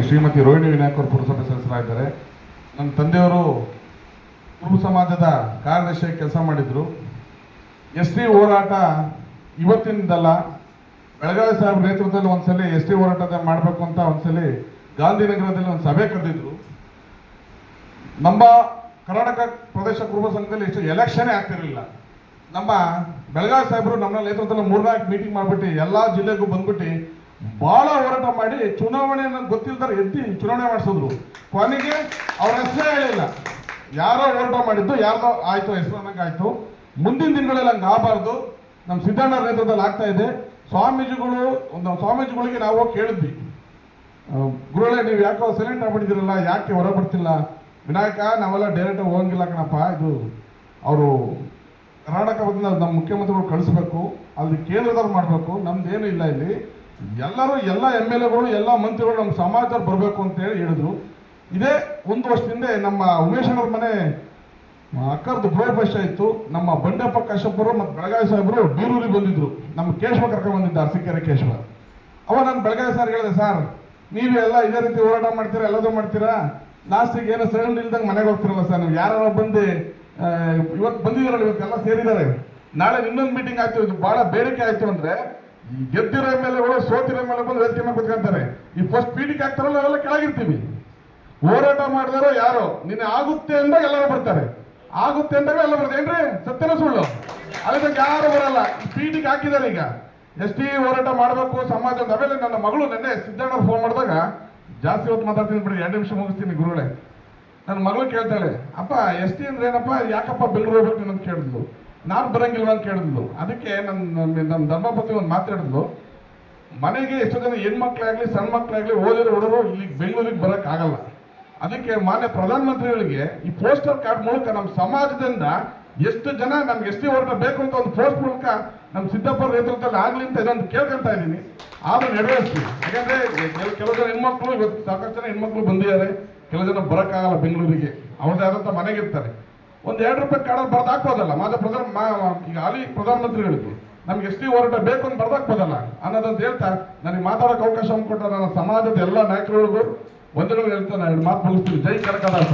ಶ್ರೀಮತಿ ರೋಹಿಣಿ ವಿನಾಯಕ್ ಅವರು ಪುರಸಭೆ ಸದಸ್ಯರಾಗಿದ್ದಾರೆ. ನನ್ನ ತಂದೆಯವರು ಕುರುಬ ಸಮಾಜದ ಕಾರ್ಯದರ್ಶಿಯಾಗಿ ಕೆಲಸ ಮಾಡಿದ್ರು. ಎಸ್ ಟಿ ಹೋರಾಟ ಇವತ್ತಿನದಲ್ಲ, ಬೆಳಗಾವಿ ಸಾಹೇಬ್ ನೇತೃತ್ವದಲ್ಲಿ ಒಂದ್ಸಲಿ ಎಸ್ ಟಿ ಹೋರಾಟದ ಮಾಡಬೇಕು ಅಂತ ಒಂದ್ಸಲಿ ಗಾಂಧಿನಗರದಲ್ಲಿ ಒಂದು ಸಭೆ ಕರೆದಿದ್ರು. ನಮ್ಮ ಕರ್ನಾಟಕ ಪ್ರದೇಶ ಕುರುಬ ಸಂಘದಲ್ಲಿ ಎಷ್ಟು ಎಲೆಕ್ಷನ್ನೇ ಆಗ್ತಿರಲಿಲ್ಲ. ನಮ್ಮ ಬೆಳಗಾವಿ ಸಾಹೇಬರು ನಮ್ಮ ನೇತೃತ್ವದಲ್ಲಿ 3-4 ಮೀಟಿಂಗ್ ಮಾಡ್ಬಿಟ್ಟು ಎಲ್ಲ ಜಿಲ್ಲೆಗೂ ಬಂದ್ಬಿಟ್ಟು ಬಹಳ ಹೋರಾಟ ಮಾಡಿ ಚುನಾವಣೆಯನ್ನು ಗೊತ್ತಿಲ್ದಾರೆ ಎದ್ದಿ ಚುನಾವಣೆ ಮಾಡಿಸಿದ್ರು. ಕೊನೆಗೆ ಅವ್ರ ಹೆಸರೇ ಹೇಳಿಲ್ಲ, ಯಾರೋ ಹೋರಾಟ ಮಾಡಿದ್ದು ಯಾರ್ದೋ ಆಯ್ತು ಹೆಸರು ಅನ್ನಂಗೆ ಆಯ್ತು. ಮುಂದಿನ ದಿನಗಳಲ್ಲಿ ಹಂಗೆ ಆಗಬಾರ್ದು. ನಮ್ಮ ಸಿದ್ದಣ್ಣ ನೇತೃತ್ವದಲ್ಲಿ ಆಗ್ತಾ ಇದೆ. ಸ್ವಾಮೀಜಿಗಳಿಗೆ ನಾವು ಕೇಳಿದ್ವಿ, ಗುರುಗಳೇ ನೀವು ಯಾಕೋ ಸೈಲೆಂಟ್ ಆಗ್ಬಿಟ್ಟಿದ್ದೀರಲ್ಲ, ಯಾಕೆ ಹೊರ ಬರ್ತಿಲ್ಲ? ವಿನಾಯಕ, ನಾವೆಲ್ಲ ಡೈರೆಕ್ಟ್ ಹೋಗಂಗಿಲ್ಲ ಕಣಪ್ಪ, ಇದು ಅವರು ಕರ್ನಾಟಕದಿಂದ ನಮ್ಮ ಮುಖ್ಯಮಂತ್ರಿಗಳು ಕಳಿಸ್ಬೇಕು, ಅಲ್ಲಿ ಕೇಂದ್ರದವ್ರು ಮಾಡಬೇಕು, ನಮ್ದೇನು ಇಲ್ಲ ಇಲ್ಲಿ. ಎಲ್ಲರೂ ಎಲ್ಲ MLAಗಳು ಎಲ್ಲ ಮಂತ್ರಿಗಳು ನಮ್ಮ ಸಮಾಜದವ್ರು ಬರಬೇಕು ಅಂತೇಳಿ ಹೇಳಿದ್ರು. ಇದೇ 1 ವರ್ಷದಿಂದ ನಮ್ಮ ಉಮೇಶಣ್ಣವ್ರ ಮನೆ ಅಕ್ಕರ್ದು ಗೃಹಪ್ರವೇಶ ಇತ್ತು. ನಮ್ಮ ಬಂಡೆಪ್ಪ ಕಶ್ಯಪರು ಮತ್ತು ಬೆಳಗಾವಿ ಸಾಹೇಬರು ಬೀರೂರಿಗೆ ಬಂದಿದ್ರು. ನಮ್ಮ ಕೇಶವ ಕರ್ಕೊಂಡು ಬಂದಿದ್ದ, ಅರಸೀಕೆರೆ ಕೇಶವ. ಅವ ನಾನು ಬೆಳಗಾವಿ ಸಾರ್ ಹೇಳಿದೆ, ಸರ್ ನೀವು ಎಲ್ಲ ಇದೇ ರೀತಿ ಹೋರಾಟ ಮಾಡ್ತೀರಾ, ಎಲ್ಲದೂ ಮಾಡ್ತೀರಾ, ಲಾಸ್ಟಿಗೆ ಏನೋ ಸೈಲೆಂಟ್ ಇಲ್ದಂಗೆ ಮನೆಗೆ ಹೋಗ್ತಿರಲ್ಲ ಸರ್, ನೀವು ಯಾರು ಬಂದು ಇವತ್ತು ಬಂದಿದ್ದಾರಲ್ಲ, ಇವತ್ತೆಲ್ಲ ಸೇರಿದ್ದಾರೆ, ನಾಳೆ ಇನ್ನೊಂದು ಮೀಟಿಂಗ್ ಆಯ್ತು, ಇದು ಬಹಳ ಬೇಡಿಕೆ ಆಯ್ತು ಅಂದ್ರೆ ಗೆದ್ದಿರೋ MLAಗಳು ಸೋತಿರೋ MLA ಬಂದು ವೇದಿಕೆ ಮೇಲೆ ಕುತ್ಕೊಂತಾರೆ. ಈ ಫಸ್ಟ್ ಪೀಠಿಗೆ ಹಾಕ್ತಾರಲ್ಲ ಅವೆಲ್ಲ ಕೆಳಗಿರ್ತೀವಿ. ಹೋರಾಟ ಮಾಡಿದಾರೋ ಯಾರೋ ನಿನ್ನೆ ಆಗುತ್ತೆ ಅಂದಾಗ ಎಲ್ಲರೂ ಬರ್ತಾರೆ, ಆಗುತ್ತೆ ಅಂದಾಗ ಎಲ್ಲ ಬರ್ತಾರೆ. ಏನ್ರಿ ಸತ್ಯನ ಸುಳ್ಳು? ಅದಕ್ಕೆ ಯಾರು ಬರಲ್ಲ. ಪೀಠಿಗೆ ಹಾಕಿದ್ದಾರೆ. ಈಗ ಎಸ್ ಟಿ ಹೋರಾಟ ಮಾಡಬೇಕು ಸಮಾಜ. ಆಮೇಲೆ ನನ್ನ ಮಗಳು ನೆನ್ನೆ ಸಿದ್ದಣ್ಣ ಫೋನ್ ಮಾಡಿದಾಗ, ಜಾಸ್ತಿ ಹೊತ್ತು ಮಾತಾಡ್ತೀನಿ ಬಿಡಿ, 2 ನಿಮಿಷ ಮುಗಿಸ್ತೀನಿ ಗುರುಗಳೇ. ನನ್ನ ಮಗಳು ಕೇಳ್ತಾಳೆ, ಅಪ್ಪ ಎಸ್ ಟಿ ಅಂದ್ರೆ ಏನಪ್ಪ, ಯಾಕಪ್ಪ ಬೆಂಗಳೂರು ಹೋಗ್ಬೇಕು ಅಂತ ಕೇಳಿದ್ಲು. ನಾನು ಬರಂಗಿಲ್ವ ಅಂತ ಕೇಳಿದ್ಲು. ಅದಕ್ಕೆ ನನ್ನ ಧರ್ಮಪತಿ ಒಂದು ಮಾತಾಡಿದ್ಲು, ಮನೆಗೆ ಎಷ್ಟೋ ಜನ ಹೆಣ್ಮಕ್ಳಾಗ್ಲಿ ಸಣ್ಣ ಮಕ್ಳಾಗ್ಲಿ ಓದಿರೋ ಹುಡುಗರು ಇಲ್ಲಿ ಬೆಂಗಳೂರಿಗೆ ಬರೋಕ್ಕಾಗಲ್ಲ. ಅದಕ್ಕೆ ಮಾನ್ಯ ಪ್ರಧಾನಮಂತ್ರಿಗಳಿಗೆ ಈ ಪೋಸ್ಟರ್ ಕಾರ್ಡ್ ಮೂಲಕ ನಮ್ಮ ಸಮಾಜದಿಂದ ಎಷ್ಟು ಜನ ನಮ್ಗೆ ಎಸ್ ಟಿ ಹೋರಾಟ ಬೇಕು ಅಂತ ಒಂದು ಪೋಸ್ಟ್ ಮೂಲಕ ನಮ್ಮ ಸಿದ್ದಪ್ಪ ನೇತೃತ್ವದಲ್ಲಿ ಆಗ್ಲಿ ಅಂತ ಇದೊಂದು ಕೇಳ್ಕೊಂತ ಇದ್ದೀನಿ. ಆದ್ರೂ ನೆರವೇರಿಸ್ತೀವಿ. ಯಾಕಂದ್ರೆ ಕೆಲವು ಜನ ಹೆಣ್ಮಕ್ಳು, ಇವತ್ತು ಸಾಕಷ್ಟು ಜನ ಹೆಣ್ಮಕ್ಳು ಬಂದಿದ್ದಾರೆ, ಕೆಲವು ಜನ ಬರೋಕ್ಕಾಗಲ್ಲ ಬೆಂಗಳೂರಿಗೆ, ಅವ್ರದ್ದೇ ಆದಂಥ ಮನೆಗಿರ್ತಾರೆ. ಒಂದು 2 ರೂಪಾಯಿ ಕಾರ್ಡ್ ಬರ್ದಾಕ್ಬೋದಲ್ಲ, ಈಗ ಹಾಲಿ ಪ್ರಧಾನಮಂತ್ರಿಗಳಿಗೆ ನಮ್ಗೆ ಎಸ್ ಟಿ ಹೋರಾಟ ಬೇಕು ಅಂತ ಬರ್ದಾಕ್ಬೋದಲ್ಲ ಅನ್ನೋದಂತ ಹೇಳ್ತಾ ನನಗೆ ಮಾತಾಡೋಕೆ ಅವಕಾಶ ಕೊಟ್ಟ ನನ್ನ ಸಮಾಜದ ಎಲ್ಲ ನಾಯಕರುಗಳಿಗೂ ವಂದನೆಗಳು ಹೇಳ್ತಾ ನಾನು 2 ಮಾತು ಮುಗಿಸ್ತೀನಿ. ಜೈ ಕನಕದಾಸ.